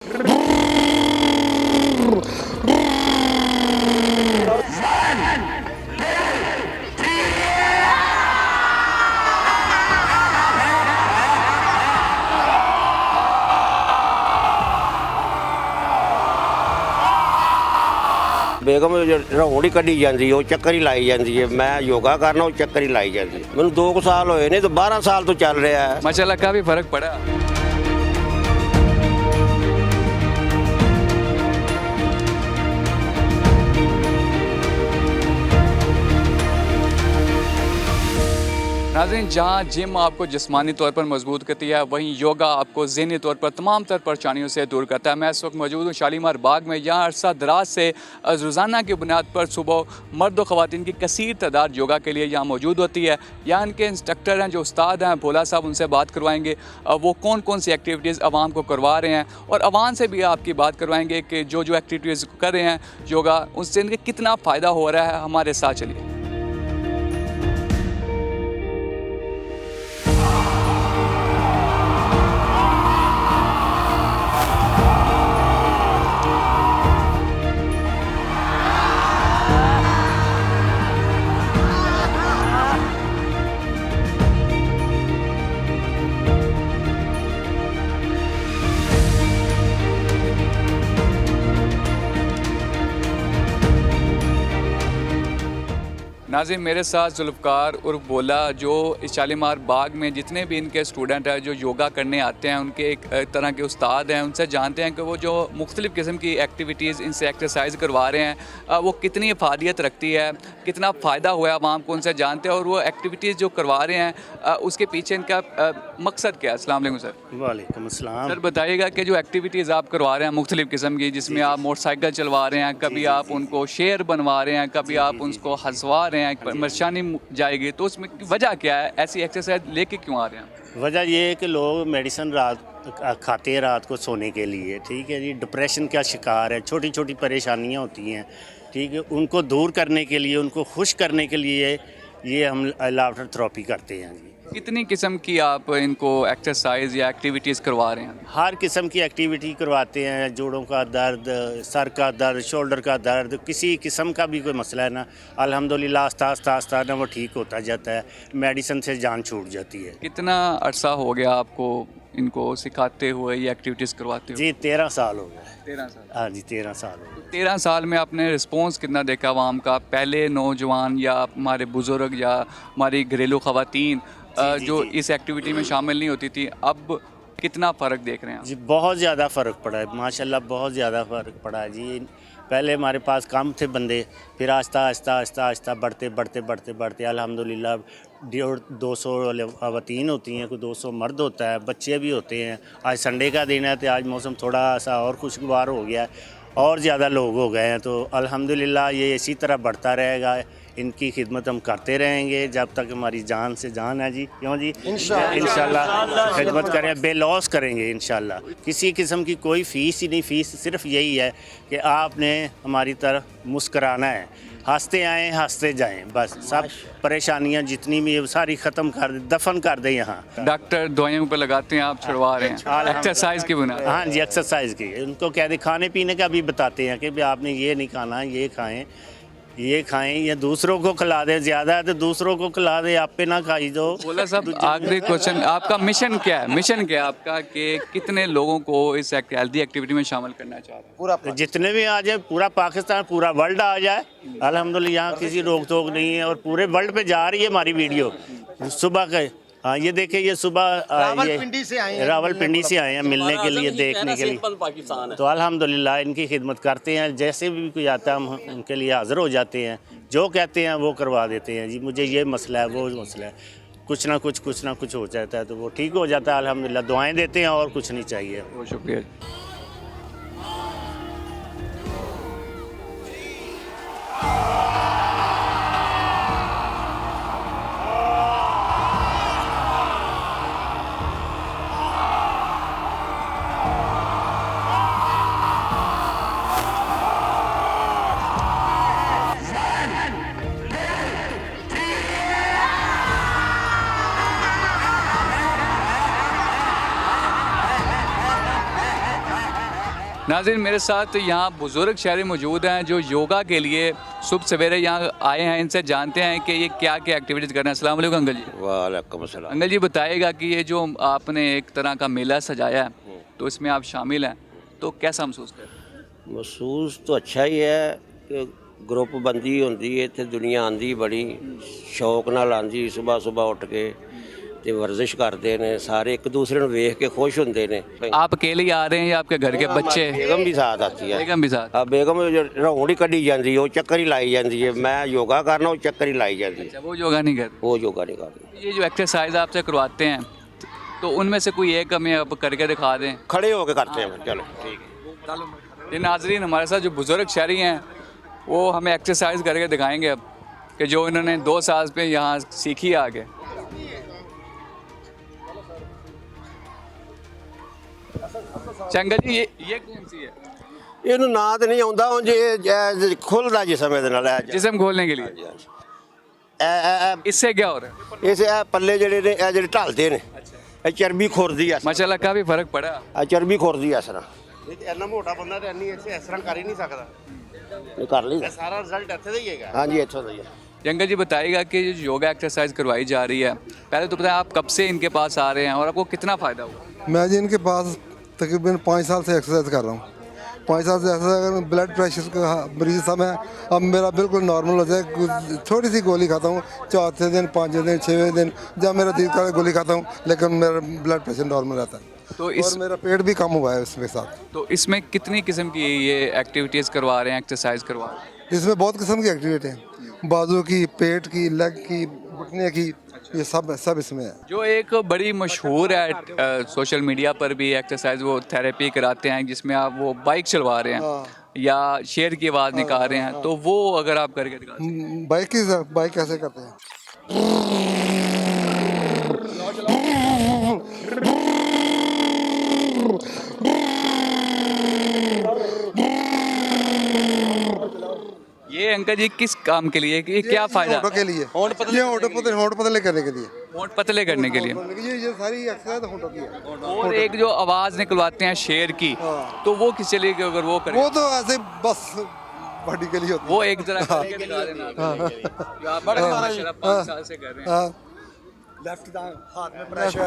बेगम रौड़ी कढ़ी जाती है, चक्कर ही लाई जाती है। मैं योगा करना, वो चक्कर ही लाई जाती है। मैंने 2 साल होए नहीं तो 12 साल तो चल रहा है। माशाल्लाह काफ़ी फ़र्क पड़ा। नाज़रीन, जहाँ जिम आपको जिस्मानी तौर पर मजबूत करती है, वहीं योगा आपको ज़हनी तौर पर तमाम तर परेशानियों से दूर करता है। मैं इस वक्त मौजूद हूँ शालीमार बाग में। यहाँ अरसा दराज से रोज़ाना की बुनियाद पर सुबह मर्द व ख़वातीन की कसीर तादाद योगा के लिए यहाँ मौजूद होती है। यहाँ इनके इंस्ट्रक्टर हैं, जो उस्ताद हैं भोला साहब, उनसे बात करवाएंगे वो कौन कौन सी एक्टिविटीज़ आवाम को करवा रहे हैं, और आवाम से भी आपकी बात करवाएंगे कि जो जो एक्टिविटीज़ कर रहे हैं योगा, उससे इनके कितना फ़ायदा हो रहा है। हमारे साथ चलिए। नाज़रीन, मेरे साथ जुल्फ़कार उर्फ बोला, जो इस शालीमार बाग में जितने भी इनके स्टूडेंट हैं जो योगा करने आते हैं, उनके एक तरह के उस्ताद हैं। उनसे जानते हैं कि वो जो मुख्तलिफ़ किस्म की एक्टिविटीज़ इनसे एक्सरसाइज करवा रहे हैं वो कितनी अफादियत रखती है, कितना फ़ायदा हुआ है आवाम को, उनसे जानते हैं। और वो एक्टिविटीज़ जो करवा रहे हैं उसके पीछे इनका मकसद क्या है। अस्सलाम वालेकुम सर। वालेकुम अस्सलाम। सर बताइएगा कि जो एक्टिविटीज़ आप करवा रहे हैं मुख्तलिफ़ किस्म की, जिसमें आप मोटरसाइकिल चलवा रहे हैं, कभी आप उनको शेर बनवा रहे हैं, कभी आप उनको हंसवा रहे हैं, परेशानी जाएगी, तो उसमें वजह क्या है? ऐसी एक्सरसाइज लेके क्यों आ रहे हैं? वजह ये है कि लोग मेडिसिन रात खाते हैं रात को सोने के लिए, ठीक है जी। डिप्रेशन का शिकार है, छोटी छोटी परेशानियां होती हैं, ठीक है। उनको दूर करने के लिए, उनको खुश करने के लिए ये हम लाफ्टर थेरेपी करते हैं जी। कितनी किस्म की आप इनको एक्सरसाइज या एक्टिविटीज़ करवा रहे हैं? हर किस्म की एक्टिविटी करवाते हैं। जोड़ों का दर्द, सर का दर्द, शोल्डर का दर्द, किसी किस्म का भी कोई मसला है ना, अल्हम्दुलिल्लाह आस्ता आस्ता आस्ता ना वो ठीक होता जाता है। मेडिसिन से जान छूट जाती है। कितना अरसा हो गया आपको इनको सिखाते हुए या एक्टिविटीज़ करवाते हुए? जी 13 साल हो गए। 13 साल। हाँ जी 13 साल हो गए। 13 साल में आपने रिस्पॉन्स कितना देखा आवाम का? पहले नौजवान या हमारे बुज़ुर्ग या हमारी घरेलू ख़वातीन जो इस एक्टिविटी में शामिल नहीं होती थी, अब कितना फ़र्क देख रहे हैं आप? जी बहुत ज़्यादा फ़र्क पड़ा है माशाल्लाह, बहुत ज़्यादा फ़र्क पड़ा है जी। पहले हमारे पास कम थे बंदे, फिर आस्ता आस्ता आस्ता आस्ता बढ़ते बढ़ते बढ़ते बढ़ते अल्हम्दुलिल्लाह 200 ख़वातीन होती हैं, कोई 200 मर्द होता है, बच्चे भी होते हैं। आज संडे का दिन है तो आज मौसम थोड़ा सा और खुशगवार हो गया है, और ज़्यादा लोग हो गए हैं। तो अल्हम्दुलिल्लाह ये इसी तरह बढ़ता रहेगा। इनकी खिदमत हम करते रहेंगे जब तक हमारी जान से जान है जी। क्यों जी? इंशाल्लाह खिदमत करें, बेलौस करेंगे इंशाल्लाह। किसी किस्म की कोई फ़ीस ही नहीं, फ़ीस सिर्फ यही है कि आपने हमारी तरफ मुस्कराना है, हंसते आएँ हंसते जाएं, बस सब परेशानियां जितनी भी है सारी ख़त्म कर दे, दफन कर दे। यहाँ डॉक्टर दवाइयों पर लगाते हैं, आप छुड़वा रहे हैं एक्सरसाइज की बुनियाद? हाँ जी एक्सरसाइज की। उनको कह दे खाने पीने का भी बताते हैं कि भाई आपने ये नहीं खाना, ये खाएँ, ये खाएं, या दूसरों को खिला दें। ज़्यादा है तो दूसरों को खिला दें, आप पे ना खाई दो। बोला साहब, आखिरी क्वेश्चन, आपका मिशन क्या है? मिशन क्या है आपका कि कितने लोगों को इस हेल्दी एक्टिविटी में शामिल करना चाह रहे हैं? पूरा जितने भी आ जाए, पूरा पाकिस्तान, पूरा वर्ल्ड आ जाए अल्हम्दुलिल्लाह। यहाँ किसी रोक टोक नहीं है, और पूरे वर्ल्ड पे जा रही है हमारी वीडियो सुबह के। हाँ ये देखिए, ये सुबह रावलपिंडी से आए हैं मिलने के लिए, देखने के लिए। तो अल्हम्दुलिल्लाह इनकी खिदमत करते हैं। जैसे भी कोई आता है हम उनके लिए हाज़िर हो जाते हैं, जो कहते हैं वो करवा देते हैं जी। मुझे ये मसला है, वो मसला है, कुछ ना कुछ हो जाता है तो वो ठीक हो जाता है अल्हम्दुलिल्लाह। दुआएं देते हैं और कुछ नहीं चाहिए। बहुत शुक्रिया। नाज़रीन, मेरे साथ यहाँ बुज़ुर्ग शहरी मौजूद हैं जो योगा के लिए सुबह सवेरे यहाँ आए हैं। इनसे जानते हैं कि ये क्या क्या एक्टिविटीज़ कर रहे हैं। अस्सलाम वालेकुम अंकल जी। वालेकुम अस्सलाम। अंकल जी बताइएगा कि ये जो आपने एक तरह का मेला सजाया है तो इसमें आप शामिल हैं, तो कैसा महसूस कर रहे हैं? महसूस तो अच्छा ही है कि ग्रुप बंदी होंदी है, इत्थे दुनिया आंदी बड़ी शौक नाल आंदी, सुबह सुबह उठ के ते वर्जिश करते ने सारे, एक दूसरे ਨੂੰ ਵੇਖ ਕੇ खुश ਹੁੰਦੇ ਨੇ। आप अकेले ही आ रहे हैं या आपके घर के बच्चे? बेगम भी साथ आती है। बेगम भी साथ? बेगम रौंड ही कढ़ी जाती है, वो चक्कर ही लाई जाती है। मैं योगा करना, वो चक्कर ही लाई जाती है। अच्छा, वो योगा नहीं करते? वो योगा नहीं करती। ये जो एक्सरसाइज आपसे करवाते हैं तो उनमें से कोई एक हमें आप करके दिखा दें। खड़े होके करते हैं। चलो ठीक है। ये नाजरीन, हमारे साथ जो बुज़ुर्ग शहरी हैं वो हमें एक्सरसाइज करके दिखाएंगे अब, कि जो इन्होंने 2 साल पे यहाँ सीखी है आगे। चंगल जी, ये कौन सी है? ਇਹਨੂੰ ਨਾਂ ਤੇ ਨਹੀਂ ਆਉਂਦਾ, ਉਂਝ ਇਹ ਖੁੱਲਦਾ ਜਿਸਮ ਇਹਦੇ ਨਾਲ ਹੈ। जिसम खोलने के लिए इससे क्या हो रहा है? ਇਸ ਇਹ ਪੱਲੇ ਜਿਹੜੇ ਨੇ, ਇਹ ਜਿਹੜੇ ਢਲਦੇ ਨੇ, ਇਹ ਚਰਬੀ ਖੁਰਦੀ ਆ। माशाल्लाह काफ़ी फ़र्क पड़ा। ਆ ਚਰਬੀ ਖੁਰਦੀ ਆ ਇਸ ਤਰ੍ਹਾਂ। ਇੰਨਾ ਮੋਟਾ ਬੰਦਾ ਤੇ ਇੰਨੀ ਇਸ ਤਰ੍ਹਾਂ ਕਰ ਹੀ ਨਹੀਂ ਸਕਦਾ। ਇਹ ਕਰ ਲਈ। ਇਹ ਸਾਰਾ ਰਿਜ਼ਲਟ ਇੱਥੇ ਦਾ ਹੀ ਹੈਗਾ। ਹਾਂਜੀ ਇੱਥੋਂ ਦਾ ਹੀ ਹੈ। जंगल जी बताइएगा कि जो योगा एक्सरसाइज करवाई जा रही है, पहले तो बताएं आप कब से इनके पास आ रहे हैं और आपको कितना फ़ायदा हुआ? मैं जी इनके पास तकरीबन 5 साल से एक्सरसाइज कर रहा हूँ। 5 साल से एक्सरसाइज, ब्लड प्रेशर का मरीज था मैं, अब मेरा बिल्कुल नॉर्मल हो जाए। छोटी सी गोली खाता हूँ, 4वें दिन, 5वें दिन, 6वें दिन, जब मेरा दिल का गोली खाता हूँ, लेकिन मेरा ब्लड प्रेशर नॉर्मल रहता है। तो और मेरा पेट भी कम हुआ है इसके साथ। तो इसमें कितनी किस्म की ये एक्टिविटीज़ करवा रहे हैं, एक्सरसाइज करवा रहे हैं? इसमें बहुत किस्म की एक्टिविटी हैं, बाजू की, पेट की, लेग की, घुटने की, ये सब इसमें है। जो एक बड़ी मशहूर है सोशल मीडिया पर भी एक्सरसाइज, वो थेरेपी कराते हैं जिसमें आप वो बाइक चलवा रहे हैं या शेर की आवाज़ निकाल रहे हैं, तो वो अगर आप करके दिखा दें। बाइक कैसे करते हैं? ये अंकल जी किस काम के लिए, ये क्या फ़ायदा? होठों के लिए, होठ पतले करने के लिए, होंठ पतले करने के लिए। ये सारी एक्सरसाइज होठों की है। और एक जो आवाज़ निकलवाते हैं शेर की, तो वो किस चलिए कि अगर वो करें? वो तो ऐसे बस बॉडी के लिए होती है। वो एक जरा करके दिखा देना। जो आप माशाल्लाह 5 साल से कर रहे हैं।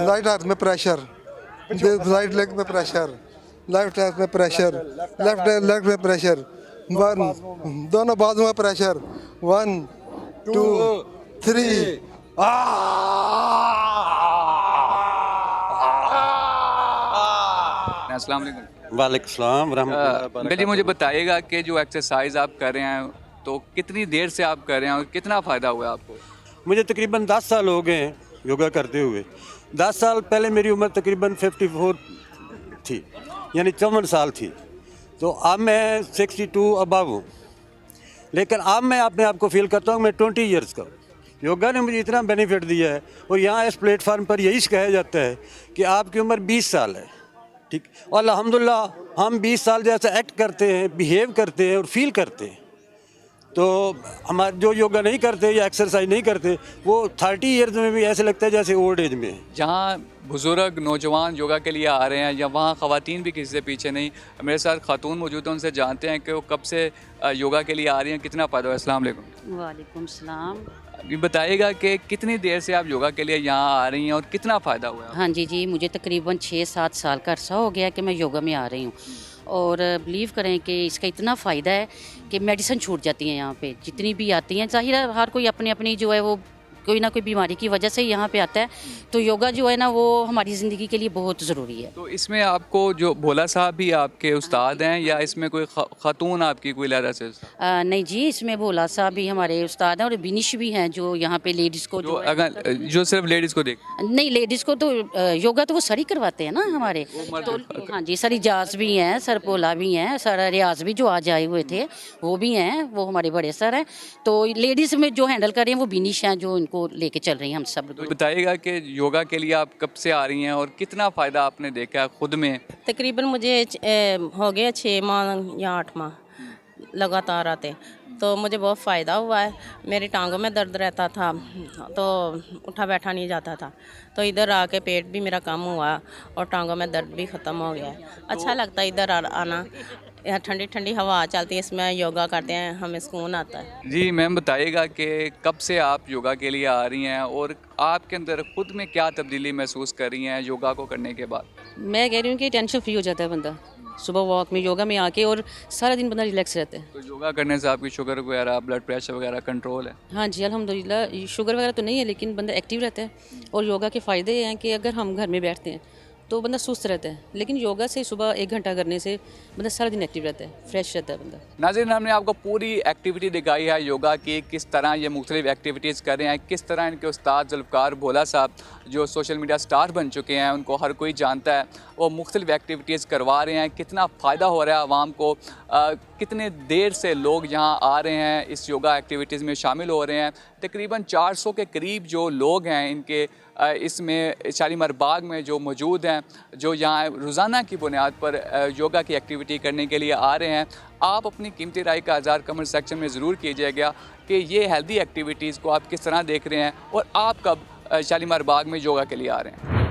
राइट हाथ में प्रेशर, राइट लेग में प्रेशर, लेफ्ट हाथ में प्रेशर, लेफ्ट लेग में प्रेशर, 1 दोनों बाजू में प्रेशर, 1 2 3। अस्सलाम वालेकुम। वालेकुम सलाम रहमतुल्लाह। अंकल जी मुझे बताइएगा कि जो एक्सरसाइज आप कर रहे हैं तो कितनी देर से आप कर रहे हैं और कितना फ़ायदा हुआ है आपको? मुझे तकरीबन 10 साल हो गए हैं योगा करते हुए। 10 साल पहले मेरी उम्र तकरीबन 54 थी, यानी 54 साल थी, तो अब मैं 62 अबव हूँ। लेकिन अब मैं अपने आप को फील करता हूँ मैं 20 ईयर्स का हूँ। योगा ने मुझे इतना बेनिफिट दिया है, और यहाँ इस प्लेटफार्म पर यही कहा जाता है कि आपकी उम्र 20 साल है, ठीक, और अल्हम्दुलिल्लाह हम 20 साल जैसा एक्ट करते हैं, बिहेव करते हैं और फील करते हैं। तो हमारे जो योगा नहीं करते या एक्सरसाइज नहीं करते, वो 30 ईयर्स में भी ऐसे लगता है जैसे ओल्ड एज में। जहाँ बुज़ुर्ग नौजवान योगा के लिए आ रहे हैं या वहाँ ख़वातीन भी किसी से पीछे नहीं। मेरे साथ खातून मौजूद हैं, उनसे जानते हैं कि वो कब से योगा के लिए आ रही हैं, कितना फ़ायदा हुआ। अस्सलाम वालेकुम। वालेकुम सलाम। ये बताइएगा कि कितनी देर से आप योगा के लिए यहाँ आ रही हैं और कितना फ़ायदा हुआ है? हाँ जी, मुझे तकरीबन 6-7 साल का अरसा हो गया कि मैं योगा में आ रही हूँ, और बिलीव करें कि इसका इतना फ़ायदा है कि मेडिसिन छूट जाती हैं यहाँ पे, जितनी भी आती हैं। ज़ाहिर है हर कोई अपनी अपनी जो है वो कोई ना कोई बीमारी की वजह से यहाँ पे आता है, तो योगा जो है ना वो हमारी ज़िंदगी के लिए बहुत ज़रूरी है। तो इसमें आपको जो भोला साहब भी आपके उस्ताद हैं या इसमें कोई खातून आपकी कोई लहरा से? नहीं जी, इसमें भोला साहब भी हमारे उस्ताद हैं और बिनिश भी हैं जो यहाँ पे लेडीज़ को जो अगर जो सिर्फ लेडीज़ को देख नहीं, लेडीज़ को तो योगा तो वो सर ही करवाते हैं ना हमारे। तो हाँ जी, सर इजाज़ भी हैं, सर भोला भी हैं, सर रियाज भी जो आज आए हुए थे वो भी हैं, वो हमारे बड़े सर हैं। तो लेडीज़ में जो हैंडल कर रहे हैं वो बिनिश हैं, जो इनको लेके चल रही हैं हम सब। तो बताइएगा कि योगा के लिए आप कब से आ रही हैं और कितना फ़ायदा आपने देखा खुद में? तकरीबन मुझे हो गया 6 माह या 8 माह लगातार आते। तो मुझे बहुत फ़ायदा हुआ है। मेरी टांगों में दर्द रहता था तो उठा बैठा नहीं जाता था, तो इधर आके पेट भी मेरा कम हुआ और टांगों में दर्द भी ख़त्म हो गया है। अच्छा लगता है इधर आना, यहाँ ठंडी ठंडी हवा चलती है, इसमें योगा करते हैं, हमें सुकून आता है। जी मैम, बताइएगा कि कब से आप योगा के लिए आ रही हैं और आपके अंदर खुद में क्या तब्दीली महसूस कर रही हैं योगा को करने के बाद? मैं कह रही हूँ कि टेंशन फ्री हो जाता है बंदा सुबह वॉक में, योगा में आके, और सारा दिन बंदा रिलैक्स रहता है। तो योगा करने से आपकी शुगर वगैरह, ब्लड प्रेशर वगैरह कंट्रोल है? हाँ जी अल्हम्दुलिल्लाह, शुगर वगैरह तो नहीं है लेकिन बंदा एक्टिव रहता है। और योगा के फ़ायदे ये हैं कि अगर हम घर में बैठते हैं तो बंदा सुस्त रहता है, लेकिन योगा से सुबह 1 घंटा करने से बंदा सारा दिन एक्टिव रहता है, फ्रेश रहता है बंदा। नाज़रीन, हमने आपको पूरी एक्टिविटी दिखाई है योगा की, किस तरह ये मुख्तलिफ एक्टिविटीज़ कर रहे हैं, किस तरह इनके उस्ताद जुल्फ़कार भोला साहब जो सोशल मीडिया स्टार बन चुके हैं, उनको हर कोई जानता है, वो मुख्तलिफ एक्टिविटीज़ करवा रहे हैं, कितना फ़ायदा हो रहा है आवाम को, कितने देर से लोग यहाँ आ रहे हैं, इस योगा एक्टिविटीज़ में शामिल हो रहे हैं। तकरीबन 400 के करीब जो लोग हैं इनके इसमें शालीमार बाग में जो मौजूद हैं, जो यहाँ रोज़ाना की बुनियाद पर योगा की एक्टिविटी करने के लिए आ रहे हैं। आप अपनी कीमती राय का इज़हार कमेंट सेक्शन में ज़रूर कीजिएगा कि ये हेल्दी एक्टिविटीज़ को आप किस तरह देख रहे हैं और आप कब शालीमार बाग में योगा के लिए आ रहे हैं।